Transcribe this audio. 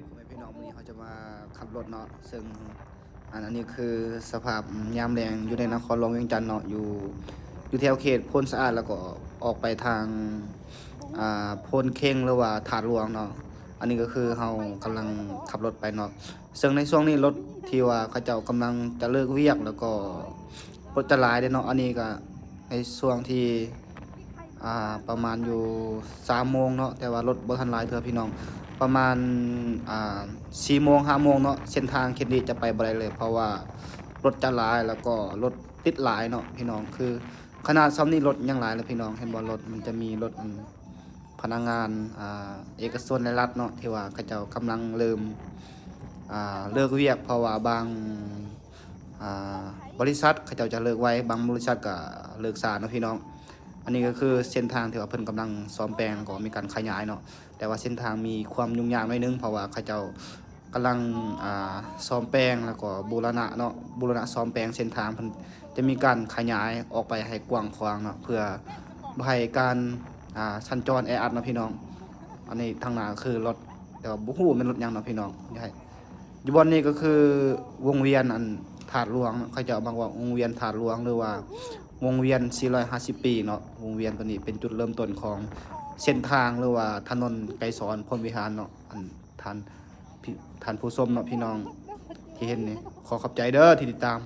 ผมให้พี่น้องวันนี้เขาจะมาขับรถเนาะซึ่งอันนี้คือสภาพยามแรงอยู่ในนครหลวงเวียงจันทน์เนาะอยู่แถวเขตโพนสะอาดแล้วก็ออกไปทางโพนเข่งหรือว่าถาดหลวงเนาะอันนี้ก็คือเรากำลังขับรถไปเนาะซึ่งในช่วงนี้รถที่ว่าเขาเจ้ากำลังจะเลิกเวียกแล้วก็รถจะหลายเนาะอันนี้ก็ในช่วงที่ประมาณอยู่3 โมงเนาะแต่ว่ารถบ่ทันหลายเทื่อพี่น้องประมาณ4 โมง5 โมงเนาะเส้นทางเขตนี้จะไปบ่ได้เลยเพราะว่ารถจะหลายแล้วก็รถติดหลายเนาะพี่น้องคือขนาดซ้ำนี้รถยังหลายเลยพี่น้องเห็นบ่รถมันจะมีรถพนักงานเอกชนในรัฐเนาะที่ว่าเขาเจ้ากำลังเริ่มเลิกเวียกเพราะว่าบางบริษัทเขาเจ้าจะเลิกไว้บางบริษัทก็เลิกช้าเนาะพี่น้องอันนี้ก็คือเส้นทางที่ว่าเพิ่นกำลังซ่อมแปลงก็มีการขยายเนาะแต่ว่าเส้นทางมีความยุ่งยากหน่อยนึงเพราะว่าเขาเจ้ากำลังซ่อมแปลงแล้วก็บูรณะเนาะบูรณะซ่อมแปลงเส้นทางเพิ่นจะมีการขยายออกไปให้กว้างขวางเนาะเพื่อบ่ให้การสัญจรแออัดเนาะพี่น้องอันนี้ทางหน้าคือรถแต่ว่าบ่ฮู้เป็นรถหยังเนาะพี่น้องใช่อยู่บ่อนนี้ก็คือวงเวียนถาดหลวงเขาจะบอกว่าวงเวียนถาดหลวงหรือว่าวงเวียน450 ปีเนาะวงเวียนตัวนี้เป็นจุดเริ่มต้นของเส้นทางหรือว่าถนนไกรสอนพรหมวิหารเนาะท่านผู้ชมเนาะพี่น้องที่เห็นนี่ขอขอบใจเด้อที่ติดตาม